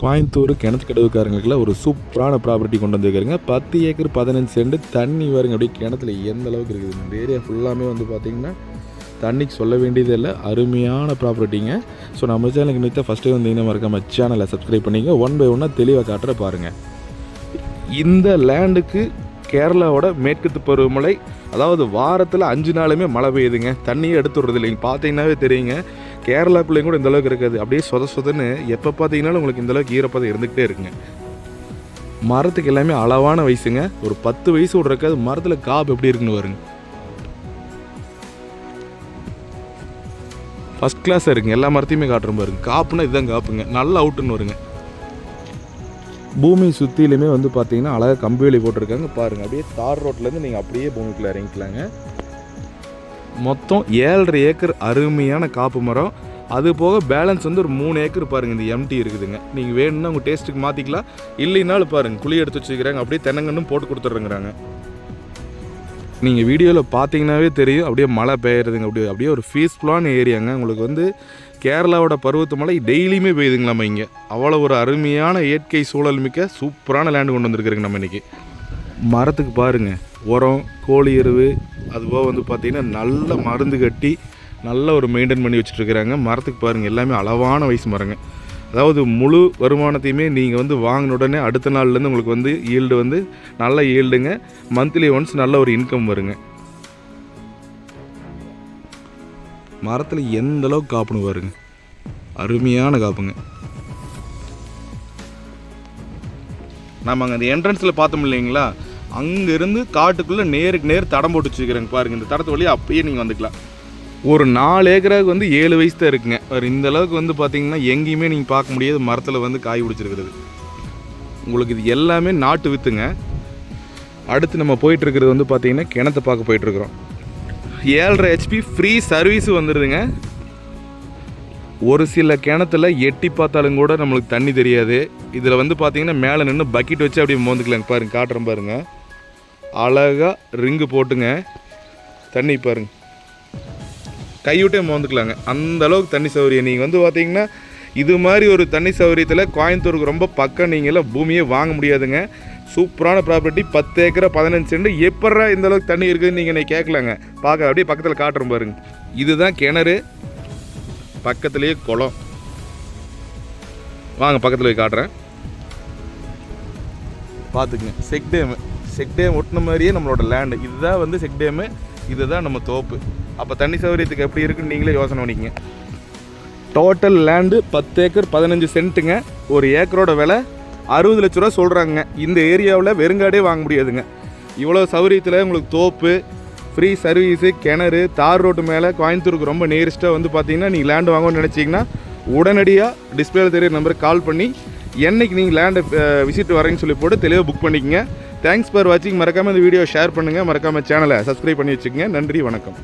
கோயம்புத்தூர் கிணத்துக்கடவுக்காரங்களுக்குள்ள ஒரு சூப்பரான ப்ராப்பர்ட்டி கொண்டு வந்துருக்காருங்க. 10 ஏக்கர் 15 சென்ட் தண்ணி வருங்க. அப்படியே கிணத்துல எந்த அளவுக்கு இருக்குது. இந்த ஏரியா ஃபுல்லாமே வந்து பார்த்திங்கன்னா தண்ணிக்கு சொல்ல வேண்டியது இல்லை, அருமையான ப்ராப்பர்ட்டிங்க. ஸோ நம்ம சேனலுக்கு நிறுத்த ஃபஸ்ட்டு வந்தீங்கன்னா மறக்காம சேனலை சப்ஸ்கிரைப் பண்ணிங்க. 1 by 1 தெளிவாக காட்டுற பாருங்கள். இந்த லேண்டுக்கு கேரளாவோட மேற்குத்து பருவமழை, அதாவது வாரத்தில் 5 நாளுமே மழை பெய்யுதுங்க. தண்ணியே எடுத்து விடுறது இல்லைங்க. பார்த்தீங்கன்னாவே தெரியுங்க, கேரளாக்குள்ளேயும் கூட இந்தளவுக்கு இருக்காது. அப்படியே சொதன்னு எப்போ பார்த்தீங்கன்னாலும் உங்களுக்கு இந்தளவுக்கு ஈரப்பதம் இருந்துக்கிட்டே இருக்குங்க. மரத்துக்கு எல்லாமே அளவான வயசுங்க. ஒரு 10 வயசு கூட இருக்காது. மரத்தில் காப்பு எப்படி இருக்குன்னு வருங்க. ஃபஸ்ட் கிளாஸாக இருக்குங்க. எல்லா மரத்தையுமே காட்டுற பாருங்க. காப்புனா இதுதான் காப்புங்க. நல்ல அவுட்டுன்னு வருங்க. பூமி சுற்றிலுமே வந்து பார்த்தீங்கன்னா அழகாக கம்பி வேலி போட்டிருக்காங்க பாருங்கள். அப்படியே தார் ரோட்லேருந்து நீங்கள் அப்படியே பூமிக்குள்ளே இறங்கிக்கலாங்க. மொத்தம் 7.5 ஏக்கர் அருமையான காப்பு மரம். அது போக பேலன்ஸ் வந்து ஒரு 3 ஏக்கர் பாருங்கள் இந்த எம்டி இருக்குதுங்க. நீங்கள் வேணும்னா உங்கள் டேஸ்ட்டுக்கு மாற்றிக்கலாம். இல்லைனாலும் பாருங்கள் குழி எடுத்து வச்சுக்கிறாங்க. அப்படியே தென்னங்கன்னும் போட்டு கொடுத்துட்றேங்கிறாங்க. நீங்கள் வீடியோவில் பார்த்தீங்கன்னாவே தெரியும், அப்படியே மழை பெய்யுறதுங்க. அப்படியே ஒரு பீஸ்ஃபுல்லான ஏரியாங்க. உங்களுக்கு வந்து கேரளாவோட பருவத்து மழை டெய்லியுமே பெய்யுதுங்களாம் இங்கே. அவ்வளோ ஒரு அருமையான இயற்கை சூழல் மிக்க சூப்பரான லேண்டு கொண்டு வந்துருக்குறேங்க நம்ம இன்றைக்கி. மரத்துக்கு பாருங்கள், உரம், கோழி எருவு, அதுபோக வந்து பார்த்திங்கன்னா நல்ல மருந்து கட்டி நல்ல ஒரு மெயின்டைன் பண்ணி வச்சுட்ருக்குறாங்க. மரத்துக்கு பாருங்கள் எல்லாமே அளவான வயசு மரங்க. அதாவது முழு வருமானத்தையுமே நீங்கள் வந்து வாங்கின உடனே அடுத்த நாள்லேருந்து உங்களுக்கு வந்து ஈல்டு வந்து நல்ல ஈல்டுங்க. மந்த்லி ஒன்ஸ் நல்ல ஒரு இன்கம் வருங்க. மரத்தில் எந்த அளவுக்கு காப்புன்னு பாருங்க, அருமையான காப்புங்க. நம்ம அங்கே அந்த என்ட்ரன்ஸில் பார்த்தோம் இல்லைங்களா, அங்கேருந்து காட்டுக்குள்ளே நேருக்கு நேர் தடம் போட்டு வச்சுக்கிறேங்க பாருங்கள். இந்த தடத்து வழியாக அப்பயே நீங்கள் வந்துக்கலாம். ஒரு 4 ஏக்கராவுக்கு வந்து 7 வயசு தான் இருக்குங்க. ஒரு இந்த அளவுக்கு வந்து பார்த்திங்கன்னா எங்கேயுமே நீங்கள் பார்க்க முடியாது மரத்தில் வந்து காய் பிடிச்சிருக்கிறது. உங்களுக்கு இது எல்லாமே நாட்டு வித்துங்க. அடுத்து நம்ம போயிட்டுருக்கிறது வந்து பார்த்திங்கன்னா கிணத்தை பார்க்க போயிட்டுருக்குறோம். 7.5 HP ஃப்ரீ சர்வீஸு வந்துடுதுங்க. ஒரு சில கிணத்துல எட்டி பார்த்தாலும் கூட நம்மளுக்கு தண்ணி தெரியாது. இதில் வந்து பார்த்திங்கன்னா மேலே நின்று பக்கெட் வச்சு அப்படியே மோந்துக்கலாங்க. பாருங்கள், காட்டுறேன் பாருங்கள். அழகாக ரிங்கு போட்டுங்க தண்ணி பாருங்கள், கைவிட்டே மோந்துக்கலாங்க. அந்த அளவுக்கு தண்ணி சௌகரியம். நீங்கள் வந்து பார்த்தீங்கன்னா இது மாதிரி ஒரு தண்ணி சௌகரியத்தில் கோயம்புத்தூருக்கு ரொம்ப பக்கம் நீங்களாம் பூமியே வாங்க முடியாதுங்க. சூப்பரான ப்ராப்பர்ட்டி. 10 acre 15 send. எப்பட்றா இந்த அளவுக்கு தண்ணி இருக்குதுன்னு நீங்கள் என்னை கேட்கலாங்க. பார்க்க அப்படியே பக்கத்தில் காட்டுறோம் பாருங்க. இதுதான் கிணறு, பக்கத்துலேயே குளம். வாங்க பக்கத்தில் போய் காட்டுறேன், பார்த்துக்குங்க. செக் டேம் ஒட்டின மாதிரியே நம்மளோட லேண்டு. இதுதான் வந்து செக் டேமு, இதுதான் நம்ம தோப்பு. அப்போ தண்ணி சௌகரியத்துக்கு எப்படி இருக்குன்னு நீங்களே யோசனை பண்ணிக்கங்க. Total land 10 acre 15 சென்ட்டுங்க. ஒரு ஏக்கரோட விலை 60 லட்ச ரூபா சொல்கிறாங்க. இந்த ஏரியாவில் வெறுங்காடே வாங்க முடியாதுங்க. இவ்வளோ சௌகரியத்தில் உங்களுக்கு தோப்பு, ஃப்ரீ சர்வீஸு, கிணறு, தார் ரோட்டு மேலே கோயம்புத்தூருக்கு ரொம்ப நியரஸ்ட்டாக வந்து பார்த்தீங்கன்னா நீங்கள் லேண்டு வாங்கணும்னு நினச்சிங்கன்னா உடனடியாக டிஸ்பிளேல தெரியுற நம்பருக்கு கால் பண்ணி என்னைக்கு நீங்கள் லேண்டை விசிட் வரேன்னு சொல்லி போட்டு தெளிவாக புக் பண்ணிக்கங்க. தேங்க்ஸ் ஃபார் வாட்சிங். மறக்காமல் இந்த வீடியோ ஷேர் பண்ணுங்கள். மறக்காமல் சேனலை சப்ஸ்கிரைப் பண்ணி வச்சுக்கோங்க. நன்றி, வணக்கம்.